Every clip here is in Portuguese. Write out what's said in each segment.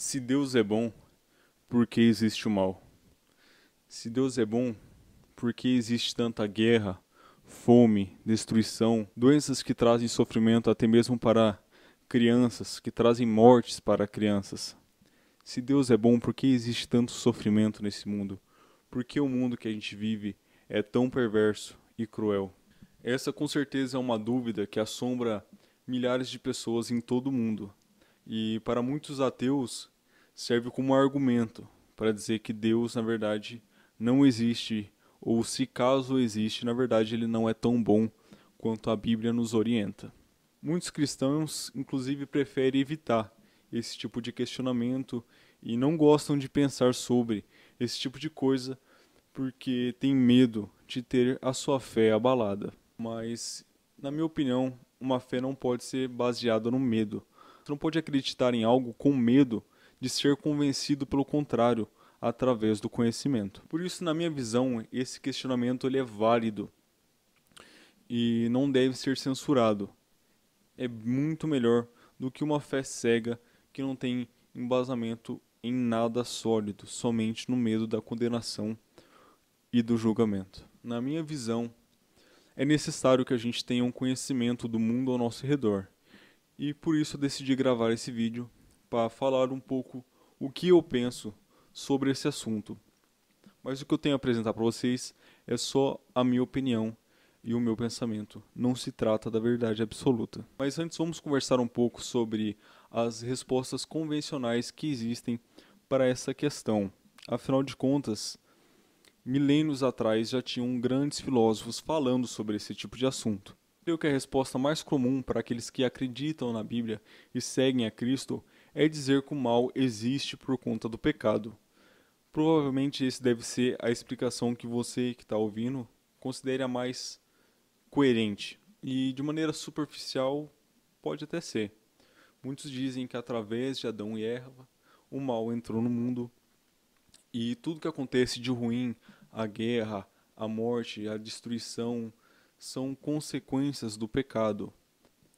Se Deus é bom, por que existe o mal? Se Deus é bom, por que existe tanta guerra, fome, destruição, doenças que trazem sofrimento até mesmo para crianças, que trazem mortes para crianças? Se Deus é bom, por que existe tanto sofrimento nesse mundo? Por que o mundo que a gente vive é tão perverso e cruel? Essa com certeza é uma dúvida que assombra milhares de pessoas em todo o mundo. E para muitos ateus serve como argumento para dizer que Deus, na verdade, não existe, ou se caso existe, na verdade ele não é tão bom quanto a Bíblia nos orienta. Muitos cristãos, inclusive, preferem evitar esse tipo de questionamento e não gostam de pensar sobre esse tipo de coisa porque têm medo de ter a sua fé abalada. Mas, na minha opinião, uma fé não pode ser baseada no medo. Você não pode acreditar em algo com medo de ser convencido pelo contrário, através do conhecimento. Por isso, na minha visão, esse questionamento ele é válido e não deve ser censurado. É muito melhor do que uma fé cega que não tem embasamento em nada sólido, somente no medo da condenação e do julgamento. Na minha visão, é necessário que a gente tenha um conhecimento do mundo ao nosso redor. E por isso eu decidi gravar esse vídeo para falar um pouco o que eu penso sobre esse assunto. Mas o que eu tenho a apresentar para vocês é só a minha opinião e o meu pensamento. Não se trata da verdade absoluta. Mas antes vamos conversar um pouco sobre as respostas convencionais que existem para essa questão. Afinal de contas, milênios atrás já tinham grandes filósofos falando sobre esse tipo de assunto. Creio que a resposta mais comum para aqueles que acreditam na Bíblia e seguem a Cristo é dizer que o mal existe por conta do pecado. Provavelmente esse deve ser a explicação que você que está ouvindo considere a mais coerente. E de maneira superficial pode até ser. Muitos dizem que através de Adão e Eva o mal entrou no mundo e tudo que acontece de ruim, a guerra, a morte, a destruição, são consequências do pecado.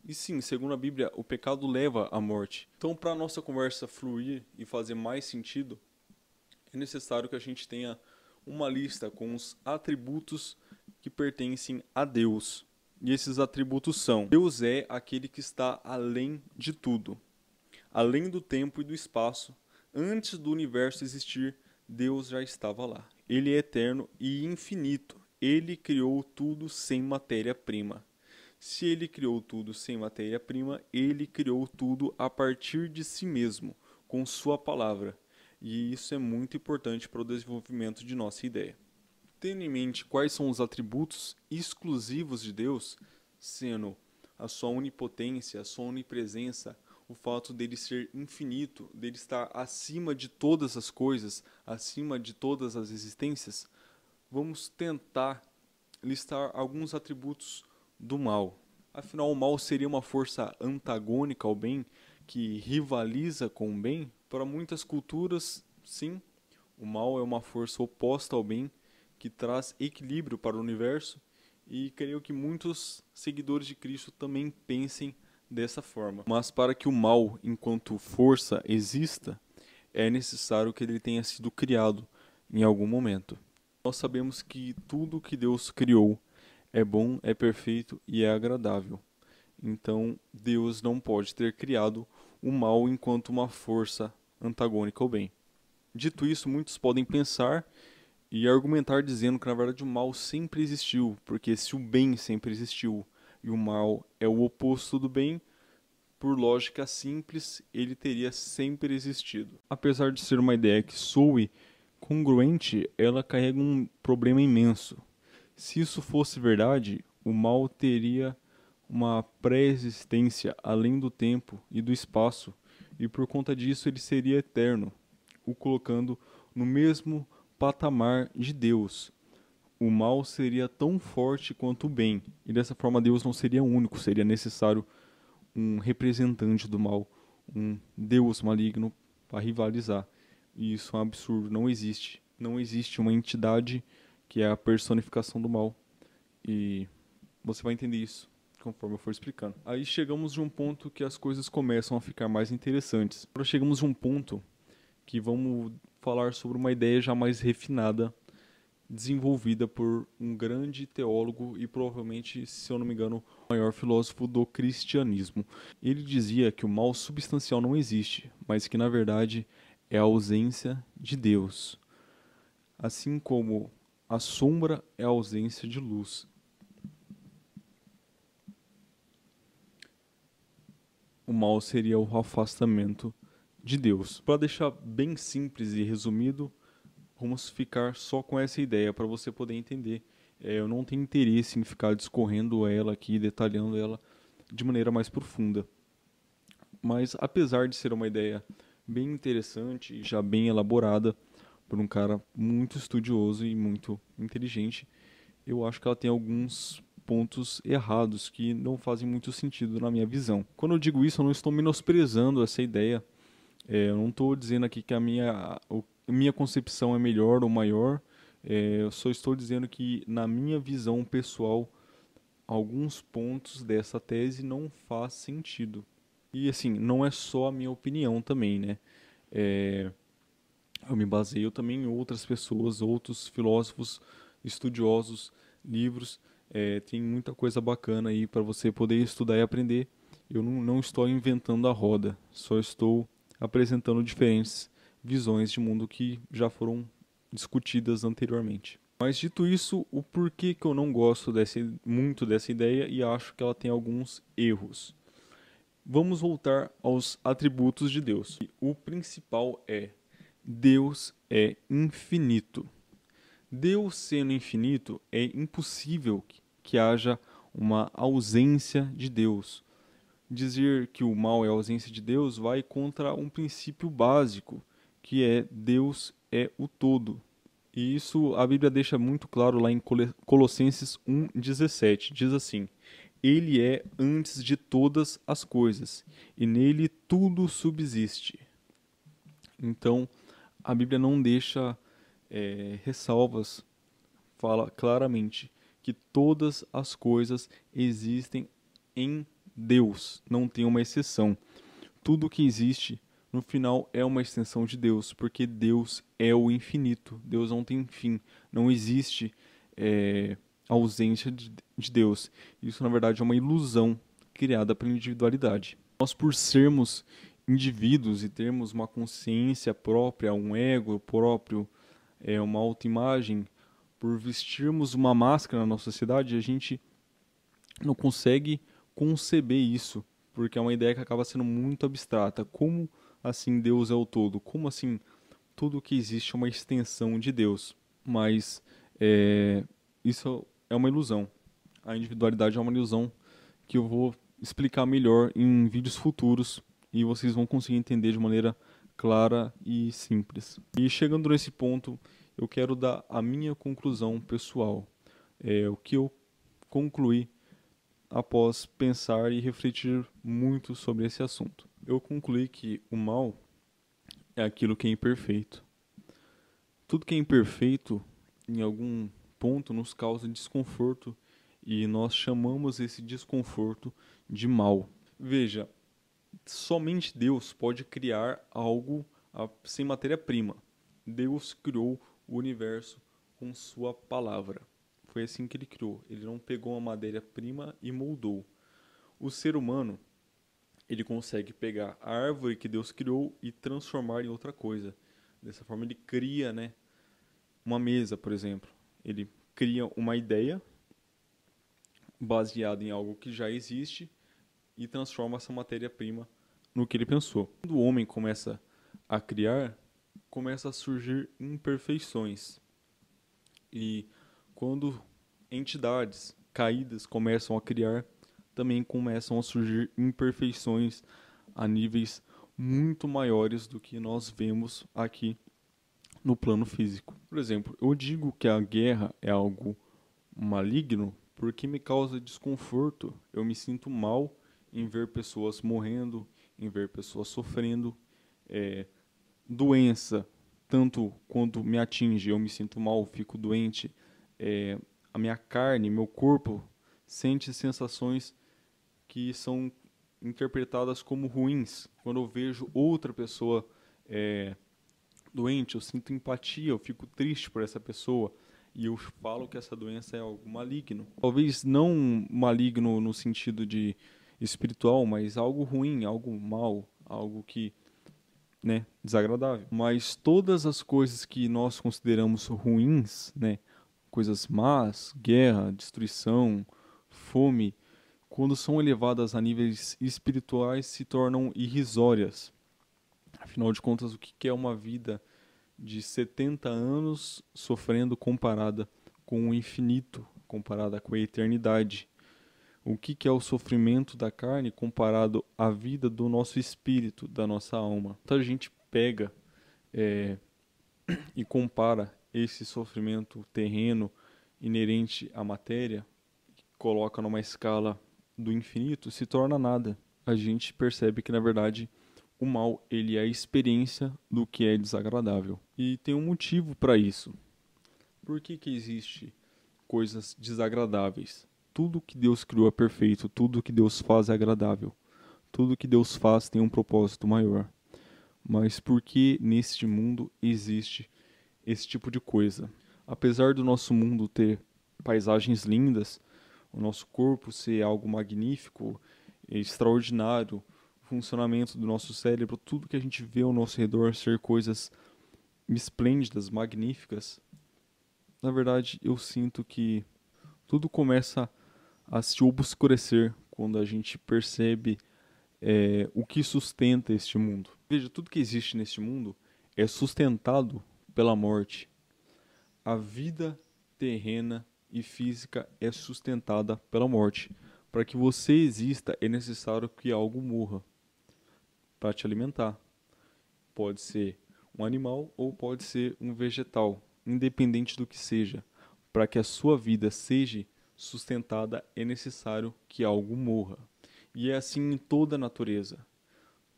E sim, segundo a Bíblia, o pecado leva à morte. Então, para a nossa conversa fluir e fazer mais sentido, é necessário que a gente tenha uma lista com os atributos que pertencem a Deus. E esses atributos são: Deus é aquele que está além de tudo, além do tempo e do espaço. Antes do universo existir, Deus já estava lá. Ele é eterno e infinito. Ele criou tudo sem matéria-prima. Se ele criou tudo sem matéria-prima, ele criou tudo a partir de si mesmo, com sua palavra. E isso é muito importante para o desenvolvimento de nossa ideia. Tendo em mente quais são os atributos exclusivos de Deus, sendo a sua onipotência, a sua onipresença, o fato dele ser infinito, dele estar acima de todas as coisas, acima de todas as existências, vamos tentar listar alguns atributos do mal. Afinal, o mal seria uma força antagônica ao bem, que rivaliza com o bem? Para muitas culturas, sim, o mal é uma força oposta ao bem, que traz equilíbrio para o universo, e creio que muitos seguidores de Cristo também pensem dessa forma. Mas para que o mal, enquanto força, exista, é necessário que ele tenha sido criado em algum momento. Nós sabemos que tudo que Deus criou é bom, é perfeito e é agradável. Então, Deus não pode ter criado o mal enquanto uma força antagônica ao bem. Dito isso, muitos podem pensar e argumentar dizendo que na verdade o mal sempre existiu, porque se o bem sempre existiu e o mal é o oposto do bem, por lógica simples, ele teria sempre existido. Apesar de ser uma ideia que soe congruente, ela carrega um problema imenso. Se isso fosse verdade, o mal teria uma pré-existência além do tempo e do espaço, e por conta disso ele seria eterno, o colocando no mesmo patamar de Deus. O mal seria tão forte quanto o bem, e dessa forma Deus não seria único, seria necessário um representante do mal, um Deus maligno para rivalizar. E isso é um absurdo, não existe. Não existe uma entidade que é a personificação do mal. E você vai entender isso conforme eu for explicando. Aí chegamos de um ponto que as coisas começam a ficar mais interessantes. Agora chegamos de um ponto que vamos falar sobre uma ideia já mais refinada, desenvolvida por um grande teólogo e provavelmente, se eu não me engano, o maior filósofo do cristianismo. Ele dizia que o mal substancial não existe, mas que na verdade é a ausência de Deus, assim como a sombra é a ausência de luz. O mal seria o afastamento de Deus. Para deixar bem simples e resumido, vamos ficar só com essa ideia para você poder entender. Eu não tenho interesse em ficar discorrendo ela aqui, detalhando ela de maneira mais profunda. Mas apesar de ser uma ideia bem interessante e já bem elaborada por um cara muito estudioso e muito inteligente, eu acho que ela tem alguns pontos errados que não fazem muito sentido na minha visão. Quando eu digo isso, eu não estou menosprezando essa ideia. Eu não estou dizendo aqui que a minha concepção é melhor ou maior. Eu só estou dizendo que, na minha visão pessoal, alguns pontos dessa tese não faz sentido. E assim, não é só a minha opinião também, né? É, eu me baseio também em outras pessoas, outros filósofos, estudiosos, livros. Tem muita coisa bacana aí para você poder estudar e aprender. Eu não estou inventando a roda, só estou apresentando diferentes visões de mundo que já foram discutidas anteriormente. Mas dito isso, o porquê que eu não gosto muito dessa ideia e acho que ela tem alguns erros. Vamos voltar aos atributos de Deus. O principal é: Deus é infinito. Deus sendo infinito, é impossível que haja uma ausência de Deus. Dizer que o mal é a ausência de Deus vai contra um princípio básico, que é Deus é o todo. E isso a Bíblia deixa muito claro lá em Colossenses 1,17. Diz assim: Ele é antes de todas as coisas, e nele tudo subsiste. Então, a Bíblia não deixa ressalvas, fala claramente que todas as coisas existem em Deus, não tem uma exceção. Tudo que existe, no final, é uma extensão de Deus, porque Deus é o infinito, Deus não tem fim, não existe ausência de Deus. Isso, na verdade, é uma ilusão criada pela individualidade. Nós, por sermos indivíduos e termos uma consciência própria, um ego próprio, uma autoimagem, por vestirmos uma máscara na nossa sociedade, a gente não consegue conceber isso, porque é uma ideia que acaba sendo muito abstrata. Como assim Deus é o todo? Como assim tudo que existe é uma extensão de Deus? Mas isso é uma ilusão. A individualidade é uma ilusão que eu vou explicar melhor em vídeos futuros e vocês vão conseguir entender de maneira clara e simples. E chegando nesse ponto, eu quero dar a minha conclusão pessoal. O que eu concluí após pensar e refletir muito sobre esse assunto. Eu concluí que o mal é aquilo que é imperfeito. Tudo que é imperfeito, em algum ponto, nos causa desconforto e nós chamamos esse desconforto de mal. Veja, somente Deus pode criar algo sem matéria-prima. Deus criou o universo com sua palavra. Foi assim que ele criou. Ele não pegou uma matéria-prima e moldou. O ser humano, ele consegue pegar a árvore que Deus criou e transformar em outra coisa. Dessa forma ele cria, né, uma mesa, por exemplo. Ele cria uma ideia baseada em algo que já existe e transforma essa matéria-prima no que ele pensou. Quando o homem começa a criar, começa a surgir imperfeições. E quando entidades caídas começam a criar, também começam a surgir imperfeições a níveis muito maiores do que nós vemos aqui no plano físico. Por exemplo, eu digo que a guerra é algo maligno porque me causa desconforto. Eu me sinto mal em ver pessoas morrendo, em ver pessoas sofrendo. Doença, tanto quando me atinge, eu me sinto mal, fico doente. A minha carne, meu corpo, sente sensações que são interpretadas como ruins. Quando eu vejo outra pessoa doente, eu sinto empatia, eu fico triste por essa pessoa e eu falo que essa doença é algo maligno. Talvez não maligno no sentido de espiritual, mas algo ruim, algo mal, algo que, né, desagradável. Mas todas as coisas que nós consideramos ruins, né, coisas más, guerra, destruição, fome, quando são elevadas a níveis espirituais, se tornam irrisórias. Afinal de contas, o que é uma vida de 70 anos sofrendo comparada com o infinito, comparada com a eternidade? O que é o sofrimento da carne comparado à vida do nosso espírito, da nossa alma? Então a gente pega é, e compara esse sofrimento terreno inerente à matéria, coloca numa escala do infinito, se torna nada. A gente percebe que, na verdade, o mal ele é a experiência do que é desagradável. E tem um motivo para isso. Por que existe coisas desagradáveis? Tudo que Deus criou é perfeito, tudo que Deus faz é agradável. Tudo que Deus faz tem um propósito maior. Mas por que neste mundo existe esse tipo de coisa? Apesar do nosso mundo ter paisagens lindas, o nosso corpo ser algo magnífico, extraordinário, o funcionamento do nosso cérebro, tudo que a gente vê ao nosso redor ser coisas esplêndidas, magníficas, na verdade eu sinto que tudo começa a se obscurecer quando a gente percebe o que sustenta este mundo. Veja, tudo que existe neste mundo é sustentado pela morte. A vida terrena e física é sustentada pela morte. Para que você exista, é necessário que algo morra para te alimentar. Pode ser um animal ou pode ser um vegetal, independente do que seja. Para que a sua vida seja sustentada, é necessário que algo morra. E é assim em toda a natureza.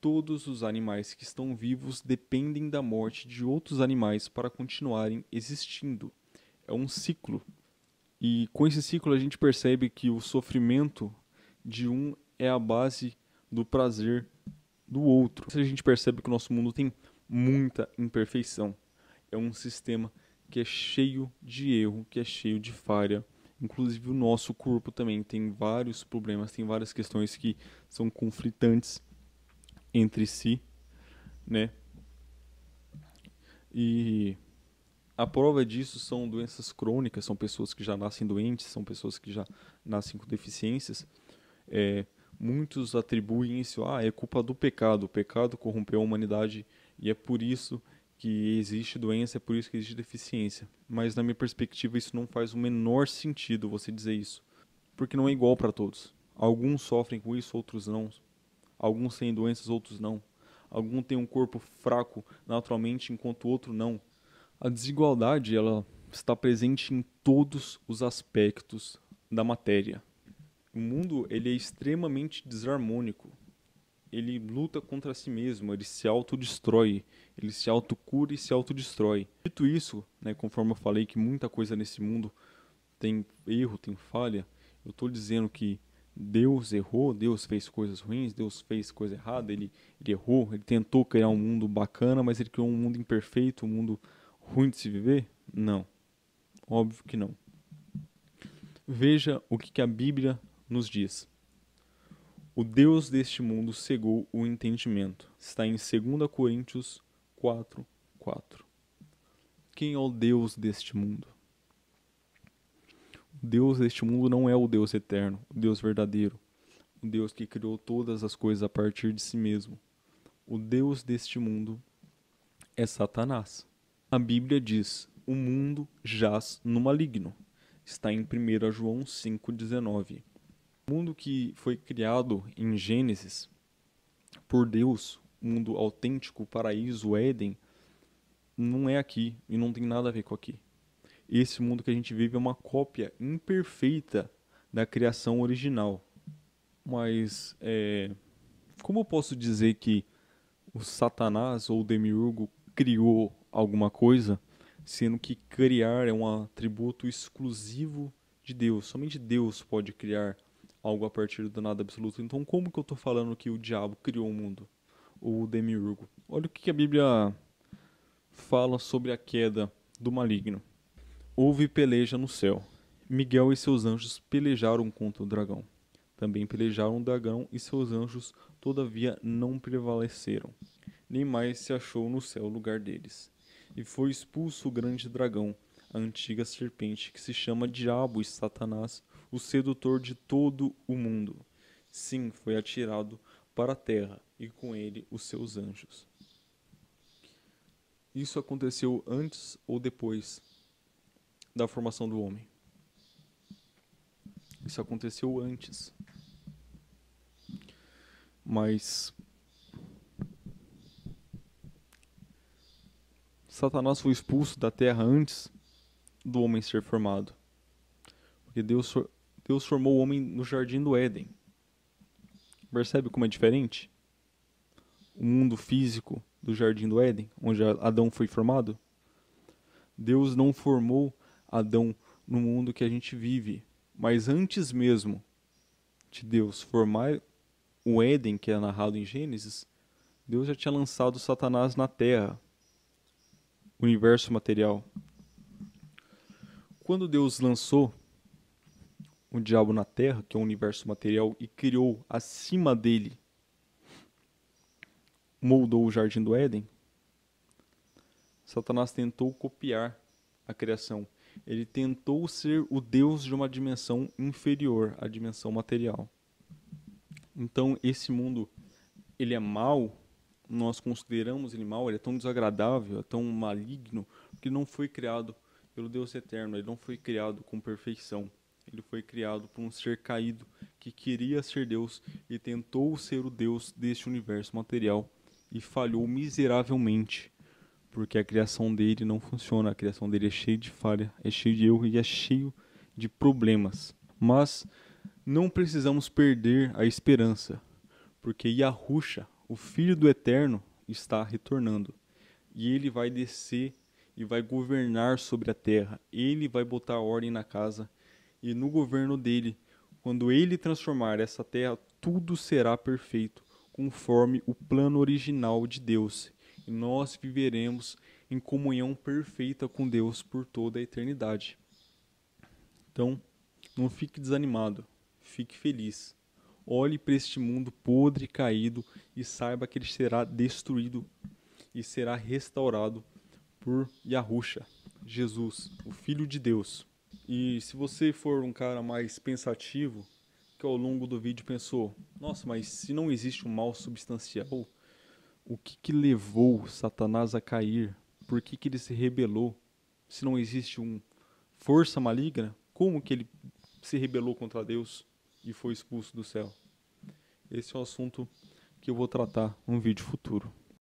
Todos os animais que estão vivos dependem da morte de outros animais para continuarem existindo. É um ciclo. E com esse ciclo a gente percebe que o sofrimento de um é a base do prazer do outro. A gente percebe que o nosso mundo tem muita imperfeição. É um sistema que é cheio de erro, que é cheio de falha. Inclusive o nosso corpo também tem vários problemas, tem várias questões que são conflitantes entre si, né? E a prova disso são doenças crônicas, são pessoas que já nascem doentes, são pessoas que já nascem com deficiências. É, muitos atribuem isso, é culpa do pecado, o pecado corrompeu a humanidade e é por isso que existe doença, é por isso que existe deficiência. Mas na minha perspectiva isso não faz o menor sentido você dizer isso, porque não é igual para todos. Alguns sofrem com isso, outros não. Alguns têm doenças, outros não. Alguns têm um corpo fraco naturalmente, enquanto o outro não. A desigualdade, ela está presente em todos os aspectos da matéria. O mundo, ele é extremamente desarmônico. Ele luta contra si mesmo, ele se autodestrói, ele se autocura e se autodestrói. Dito isso, né, conforme eu falei que muita coisa nesse mundo tem erro, tem falha, eu estou dizendo que Deus errou, Deus fez coisas ruins, Deus fez coisa errada, ele errou, ele tentou criar um mundo bacana, mas ele criou um mundo imperfeito, um mundo ruim de se viver? Não, óbvio que não. Veja o que a Bíblia nos diz. O Deus deste mundo cegou o entendimento. Está em 2 Coríntios 4:4. Quem é o Deus deste mundo? O Deus deste mundo não é o Deus eterno, o Deus verdadeiro, o Deus que criou todas as coisas a partir de si mesmo. O Deus deste mundo é Satanás. A Bíblia diz: o mundo jaz no maligno. Está em 1 João 5,19. O mundo que foi criado em Gênesis por Deus, o mundo autêntico, o paraíso, o Éden, não é aqui e não tem nada a ver com aqui. Esse mundo que a gente vive é uma cópia imperfeita da criação original. Mas, como eu posso dizer que o Satanás ou o Demiurgo criou alguma coisa, sendo que criar é um atributo exclusivo de Deus? Somente Deus pode criar algo a partir do nada absoluto. Então, como que eu estou falando que o diabo criou o mundo? Ou o Demiurgo? Olha o que a Bíblia fala sobre a queda do maligno. Houve peleja no céu. Miguel e seus anjos pelejaram contra o dragão. Também pelejaram o dragão e seus anjos, todavia não prevaleceram. Nem mais se achou no céu o lugar deles. E foi expulso o grande dragão, a antiga serpente, que se chama Diabo e Satanás, o sedutor de todo o mundo. Sim, foi atirado para a terra, e com ele os seus anjos. Isso aconteceu antes ou depois da formação do homem? Isso aconteceu antes. Mas Satanás foi expulso da terra antes do homem ser formado. Porque Deus formou o homem no jardim do Éden. Percebe como é diferente? O mundo físico do jardim do Éden, onde Adão foi formado. Deus não formou Adão no mundo que a gente vive. Mas antes mesmo de Deus formar o Éden, que é narrado em Gênesis, Deus já tinha lançado Satanás na terra, o universo material. Quando Deus lançou o diabo na terra, que é o universo material, e criou acima dele, moldou o jardim do Éden, Satanás tentou copiar a criação. Ele tentou ser o Deus de uma dimensão inferior à dimensão material. Então, esse mundo, ele é mau, nós consideramos ele mau, ele é tão desagradável, é tão maligno, porque não foi criado pelo Deus eterno, ele não foi criado com perfeição. Ele foi criado por um ser caído que queria ser Deus e tentou ser o Deus deste universo material e falhou miseravelmente, porque a criação dele não funciona, a criação dele é cheia de falha, é cheia de erro e é cheio de problemas. Mas não precisamos perder a esperança, porque Yahusha, o Filho do Eterno, está retornando. E ele vai descer e vai governar sobre a terra. Ele vai botar ordem na casa. E no governo dele, quando ele transformar essa terra, tudo será perfeito, conforme o plano original de Deus. E nós viveremos em comunhão perfeita com Deus por toda a eternidade. Então, não fique desanimado, fique feliz. Olhe para este mundo podre e caído e saiba que ele será destruído e será restaurado por Yahusha, Jesus, o Filho de Deus. E se você for um cara mais pensativo, que ao longo do vídeo pensou, nossa, mas se não existe um mal substancial, o que levou Satanás a cair? Por que ele se rebelou? Se não existe uma força maligna, como que ele se rebelou contra Deus e foi expulso do céu? Esse é o assunto que eu vou tratar num vídeo futuro.